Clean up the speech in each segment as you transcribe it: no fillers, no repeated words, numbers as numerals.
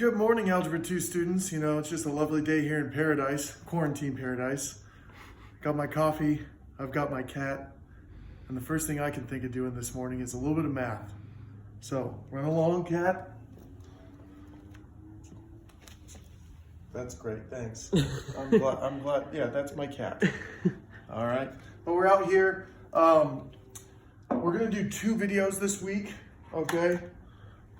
Good morning, Algebra 2 students. You know, it's just a lovely day here in paradise, quarantine paradise. Got my coffee, I've got my cat, and the first thing I can think of doing this morning is a little bit of math. So, run along, cat. That's great, thanks. I'm glad, yeah, that's my cat. All right, but we're out here. We're gonna do 2 videos this week, okay?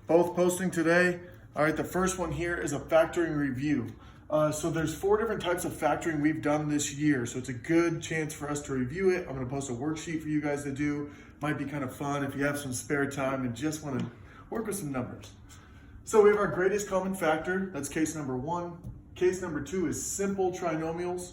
Both posting today. All right, the first one here is a factoring review. So there's 4 different types of factoring we've done this year. So it's a good chance for us to review it. I'm gonna post a worksheet for you guys to do. Might be kind of fun if you have some spare time and just wanna work with some numbers. So we have our greatest common factor, that's case number 1. Case number 2 is simple trinomials,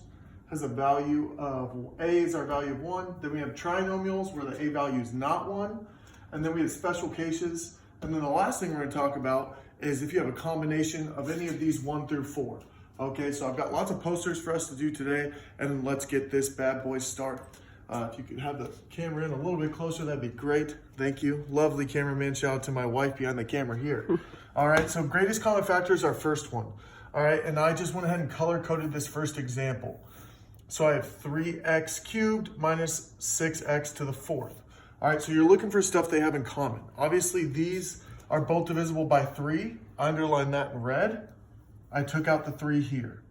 has a value of, A is our value of 1. Then we have trinomials where the A value is not 1. And then we have special cases. And then the last thing we're gonna talk about is if you have a combination of any of these 1 through 4. Okay, so I've got lots of posters for us to do today, and let's get this bad boy started. If you could have the camera in a little bit closer, that'd be great. Thank you. Lovely cameraman. Shout out to my wife behind the camera here. All right, so greatest common factor is our first one. All right, and I just went ahead and color coded this first example. So I have 3x cubed minus 6x to the 4th. All right, so you're looking for stuff they have in common. Obviously, these are both divisible by 3. I underlined that in red. I took out the 3 here.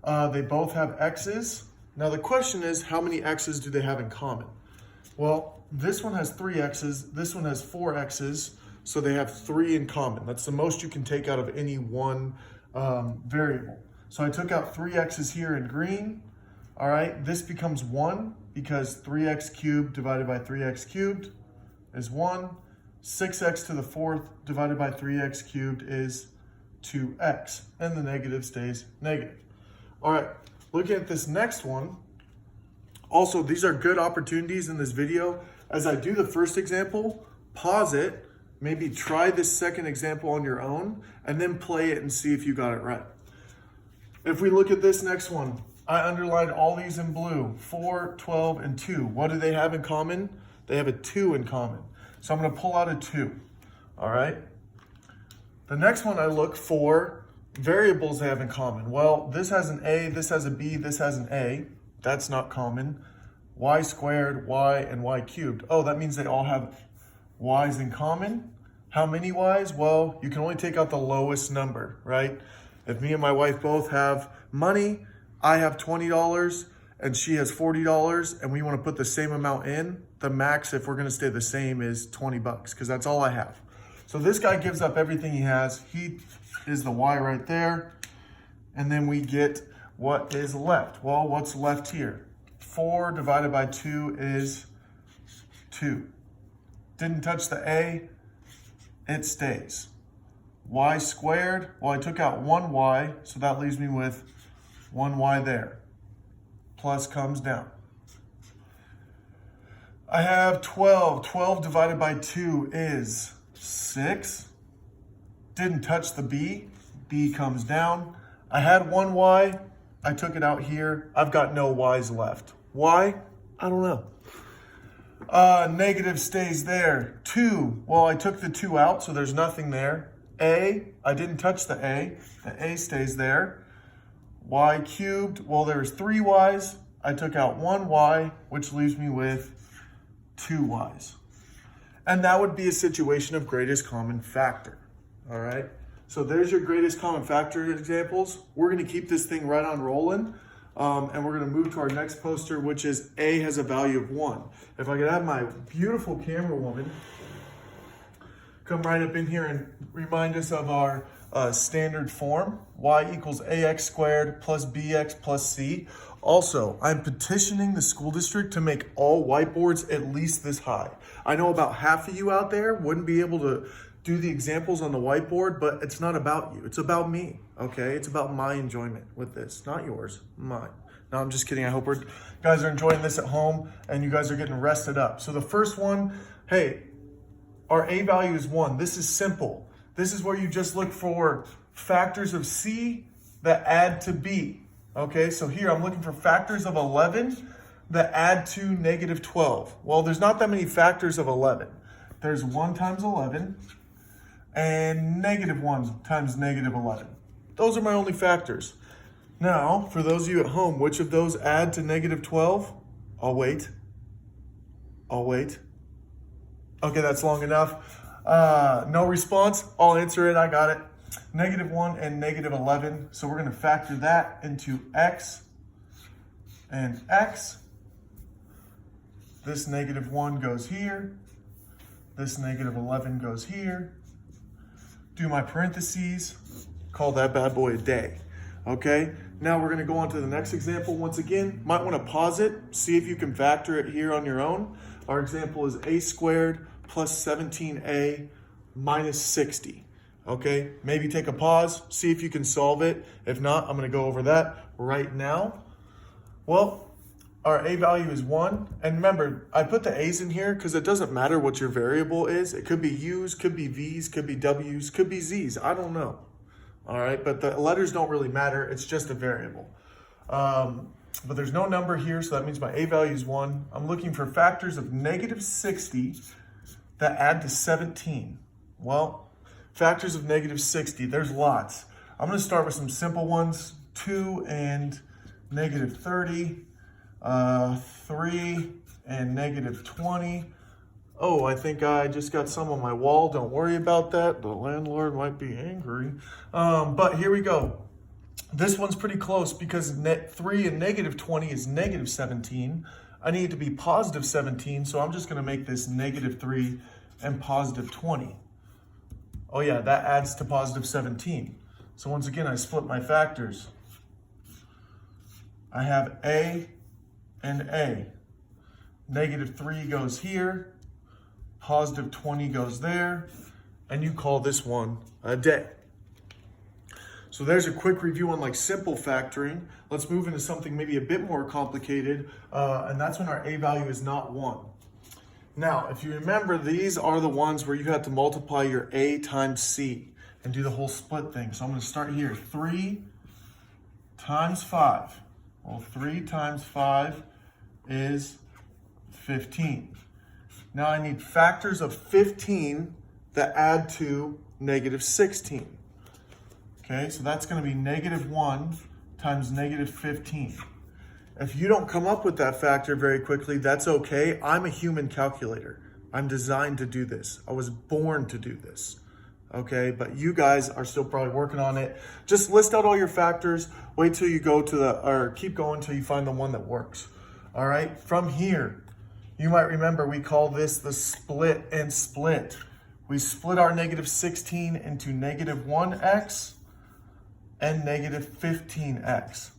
They both have x's. Now the question is, how many x's do they have in common? Well, this one has 3 x's, this one has 4 x's, so they have 3 in common. That's the most you can take out of any one variable. So I took out 3 x's here in green. All right, this becomes 1 because 3x cubed divided by 3x cubed is 1. 6x to the 4th divided by 3x cubed is 2x, and the negative stays negative. All right, looking at this next one. Also, these are good opportunities in this video. As I do the first example, pause it, maybe try this second example on your own, and then play it and see if you got it right. If we look at this next one, I underlined all these in blue, 4, 12, and 2. What do they have in common? They have a 2 in common. So I'm gonna pull out a 2, all right? The next one I look for variables they have in common. Well, this has an A, this has a B, this has an A. That's not common. Y squared, Y, and Y cubed. Oh, that means they all have Y's in common. How many Y's? Well, you can only take out the lowest number, right? If me and my wife both have money, I have $20 and she has $40 and we wanna put the same amount in, the max, if we're gonna stay the same, is 20 bucks, because that's all I have. So this guy gives up everything he has. He is the Y right there. And then we get what is left. Well, what's left here? 4 divided by 2 is 2. Didn't touch the A, it stays. Y squared, well, I took out 1y, so that leaves me with 1y there. Plus comes down. I have 12. 12 divided by 2 is 6. Didn't touch the B. B comes down. I had 1y. I took it out here. I've got no y's left. Why? I don't know. Negative stays there. 2. Well, I took the 2 out, so there's nothing there. A. I didn't touch the A. The A stays there. Y cubed. Well, there's 3 y's. I took out 1 y, which leaves me with 2 y's. And that would be a situation of greatest common factor. All right. So there's your greatest common factor examples. We're going to keep this thing right on rolling. And we're going to move to our next poster, which is A has a value of 1. If I could have my beautiful camera woman come right up in here and remind us of our standard form. Y equals ax squared plus bx plus c. Also, I'm petitioning the school district to make all whiteboards at least this high. I know about half of you out there wouldn't be able to do the examples on the whiteboard, but it's not about you. It's about me, okay? It's about my enjoyment with this, not yours, mine. No, I'm just kidding. I hope you guys are enjoying this at home and you guys are getting rested up. So the first one, hey, our A value is 1. This is simple. This is where you just look for factors of C that add to B. Okay, so here I'm looking for factors of 11 that add to negative 12. Well, there's not that many factors of 11. There's 1 times 11, and negative 1 times negative 11. Those are my only factors. Now, for those of you at home, which of those add to negative 12? I'll wait. Okay, that's long enough. No response. I'll answer it. I got it. Negative 1 and negative 11. So we're going to factor that into x and x. This negative 1 goes here. This negative 11 goes here. Do my parentheses. Call that bad boy a day. Okay, now we're going to go on to the next example. Once again, might want to pause it, see if you can factor it here on your own. Our example is a squared plus 17a minus 60. Okay, maybe take a pause, see if you can solve it. If not, I'm going to go over that right now. Well, our a value is 1. And remember, I put the a's in here because it doesn't matter what your variable is. It could be u's, could be v's, could be w's, could be z's. I don't know. All right, but the letters don't really matter. It's just a variable. But there's no number here, so that means my a value is 1. I'm looking for factors of negative 60 that add to 17. Well, factors of negative 60, there's lots. I'm going to start with some simple ones. 2 and negative 30, 3 and negative 20. Oh, I think I just got some on my wall. Don't worry about that. The landlord might be angry. But here we go. This one's pretty close because 3 and negative 20 is negative 17. I need it to be positive 17, so I'm just going to make this negative 3 and positive 20. Oh yeah, that adds to positive 17. So once again, I split my factors. I have a and a. Negative 3 goes here. Positive 20 goes there, and you call this one a day. So there's a quick review on like simple factoring. Let's move into something maybe a bit more complicated, and that's when our a value is not 1. Now, if you remember, these are the ones where you have to multiply your a times c and do the whole split thing. So I'm going to start here. 3 times 5. Well, 3 times 5 is 15. Now I need factors of 15 that add to negative 16. Okay, so that's going to be negative 1 times negative 15. If you don't come up with that factor very quickly, that's okay. I'm a human calculator. I'm designed to do this. I was born to do this. Okay, but you guys are still probably working on it. Just list out all your factors. Wait till you go to or keep going till you find the one that works. All right, from here, you might remember we call this the split and split. We split our negative 16 into negative 1x and negative 15x.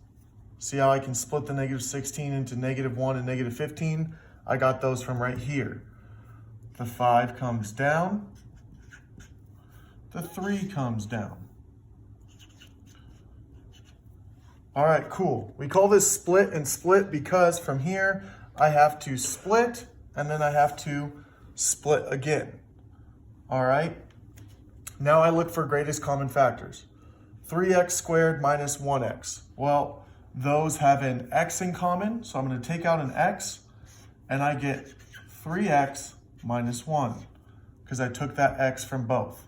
See how I can split the negative 16 into negative 1 and negative 15? I got those from right here. The 5 comes down. The 3 comes down. All right, cool. We call this split and split because from here, I have to split, and then I have to split again. All right. Now I look for greatest common factors. 3x squared minus 1x. Well, those have an x in common, so I'm going to take out an x, and I get 3x minus 1, because I took that x from both.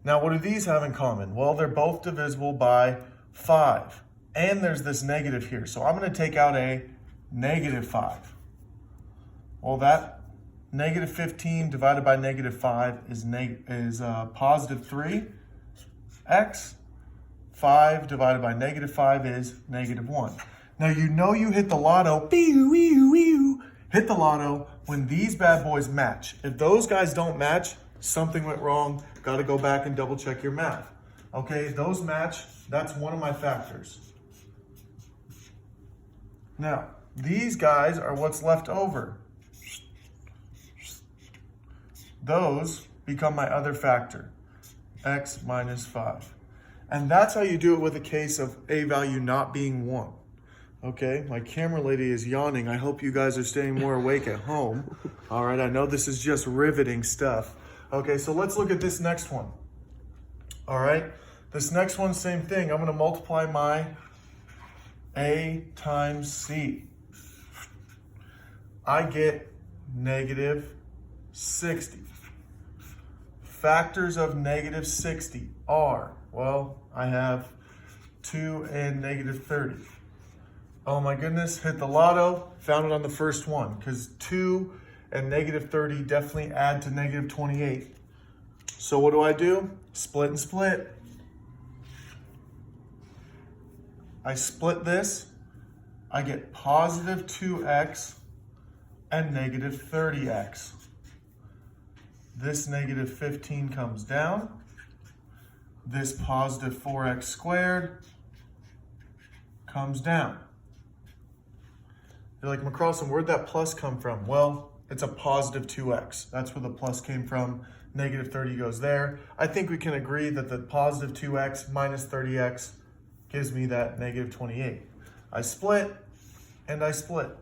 Now, what do these have in common? Well, they're both divisible by 5, and there's this negative here, so I'm going to take out a negative 5. Well, that negative 15 divided by negative 5 is positive 3x. 5 divided by negative 5 is negative 1. Now, you know you hit the lotto, hit the lotto when these bad boys match. If those guys don't match, something went wrong. Got to go back and double check your math. Okay, those match. That's one of my factors. Now, these guys are what's left over. Those become my other factor, x minus 5. And that's how you do it with a case of a value not being 1. Okay, my camera lady is yawning. I hope you guys are staying more awake at home. All right, I know this is just riveting stuff. Okay, so let's look at this next one. All right, this next one, same thing. I'm going to multiply my a times c. I get negative 60. factors of negative 60 are, well, I have 2 and negative 30. Oh my goodness, hit the lotto, found it on the first one, because 2 and negative 30 definitely add to negative 28. So what do? Split and split. I split this, I get positive 2x and negative 30x. This negative 15 comes down. This positive 4x squared comes down. You're like, McCrossan, where'd that plus come from? Well, it's a positive 2x. That's where the plus came from. Negative 30 goes there. I think we can agree that the positive 2x minus 30x gives me that negative 28. I split and I split.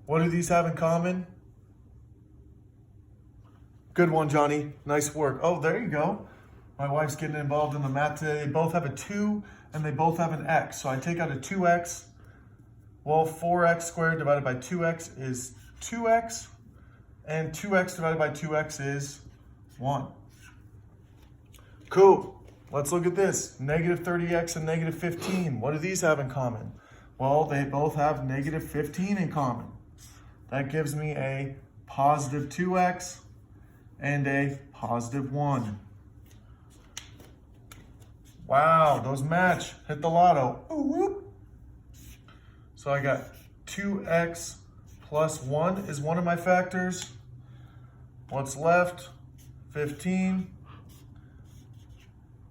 What do these have in common? Good one, Johnny. Nice work. Oh, there you go. My wife's getting involved in the math today. They both have a 2 and they both have an x. So I take out a 2x. Well, 4x squared divided by 2x is 2x. And 2x divided by 2x is 1. Cool. Let's look at this. Negative 30x and negative 15. What do these have in common? Well, they both have negative 15 in common. That gives me a positive 2x and a positive 1. Wow, those match. Hit the lotto. Ooh, whoop. So I got 2x plus 1 is one of my factors. What's left? 15.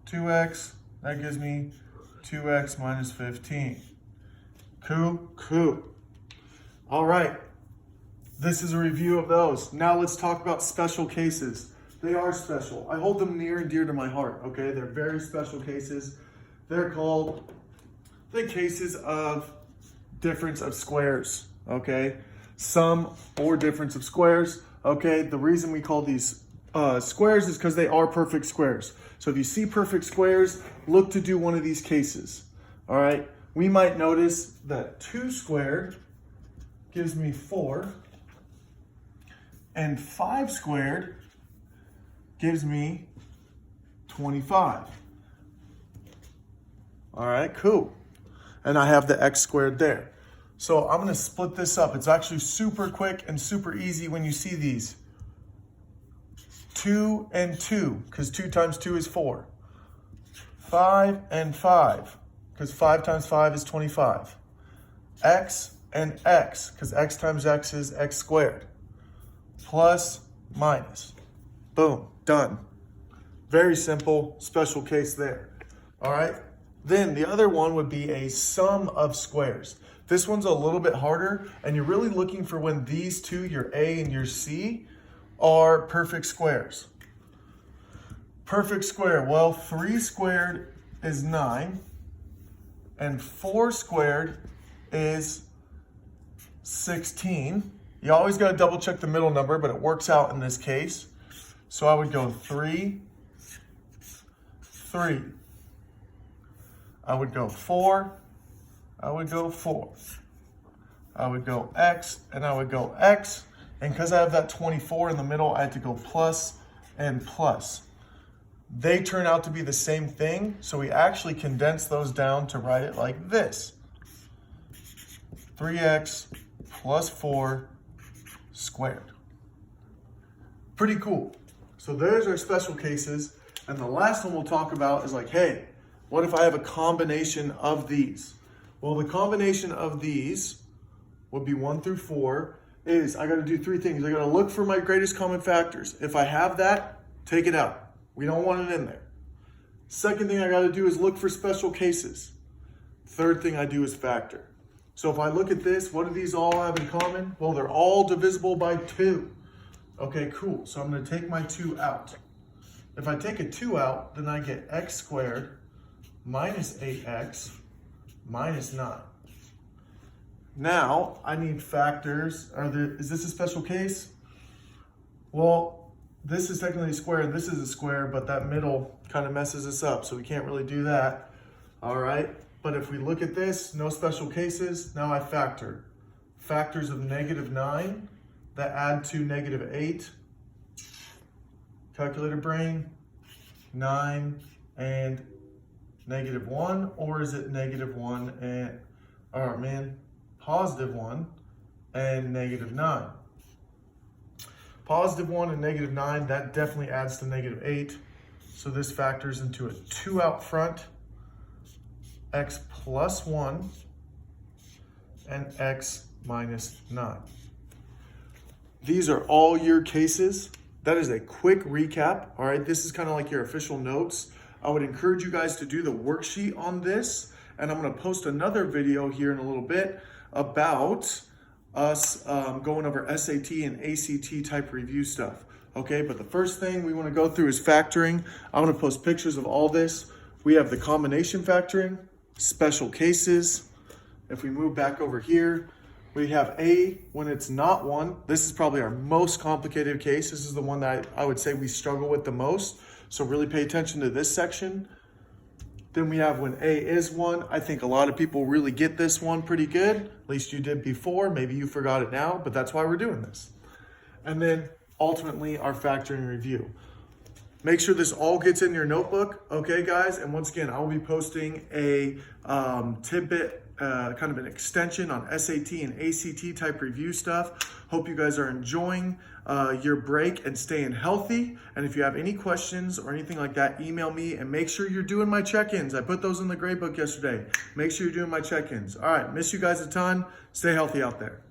2x. That gives me 2x minus 15. Cool. All right. This is a review of those. Now let's talk about special cases. They are special. I hold them near and dear to my heart, okay? They're very special cases. They're called the cases of difference of squares, okay? Sum or difference of squares, okay? The reason we call these squares is because they are perfect squares. So if you see perfect squares, look to do one of these cases, all right? We might notice that 2 squared gives me 4, and 5 squared gives me 25. All right, cool. And I have the x squared there. So I'm gonna split this up. It's actually super quick and super easy when you see these. 2 and 2, because 2 times 2 is 4. 5 and 5, because 5 times 5 is 25. X and x, because x times x is x squared. Plus, minus. Boom, done. Very simple, special case there. All right, then the other one would be a sum of squares. This one's a little bit harder, and you're really looking for when these two, your A and your C, are perfect squares. Perfect square, well, 3 squared is 9, and 4 squared is 16. You always got to double check the middle number, but it works out in this case. So I would go 3, 3. I would go 4, I would go 4. I would go x, and I would go x. And because I have that 24 in the middle, I had to go plus and plus. They turn out to be the same thing, so we actually condense those down to write it like this. 3x plus 4 squared. Pretty cool. So there's our special cases. And the last one we'll talk about is like, hey, what if I have a combination of these? Well, the combination of these would be 1 through 4 is I got to do 3 things. I got to look for my greatest common factors. If I have that, take it out. We don't want it in there. Second thing I got to do is look for special cases. Third thing I do is factor. So if I look at this, what do these all have in common? Well, they're all divisible by 2. Okay, cool. So I'm going to take my 2 out. If I take a 2 out, then I get x squared minus 8x minus 9. Now, I need factors. Is this a special case? Well, this is technically a square and this is a square, but that middle kind of messes us up, so we can't really do that. All right, but if we look at this, no special cases, now I factor. Factors of -9 that add to -8. Calculator brain, 9 and -1, or is it -1 and, oh man, +1 and -9? +1 and -9, that definitely adds to -8. So this factors into a 2 out front, x plus 1, and x minus 9. These are all your cases. That is a quick recap. All right, this is kind of like your official notes. I would encourage you guys to do the worksheet on this, and I'm going to post another video here in a little bit about us going over SAT and ACT type review stuff. Okay, but the first thing we want to go through is factoring. I'm going to post pictures of all this. We have the combination factoring, special cases. If we move back over here, we have A when it's not 1. This is probably our most complicated case. This is the one that I would say we struggle with the most. So really pay attention to this section. Then we have when A is 1. I think a lot of people really get this one pretty good. At least you did before. Maybe you forgot it now, but that's why we're doing this. And then ultimately our factoring review. Make sure this all gets in your notebook, okay guys? And once again, I will be posting a tidbit, kind of an extension on SAT and ACT type review stuff. Hope you guys are enjoying your break and staying healthy. And if you have any questions or anything like that, email me, and make sure you're doing my check-ins. I put those in the grade book yesterday. Make sure you're doing my check-ins. All right, miss you guys a ton. Stay healthy out there.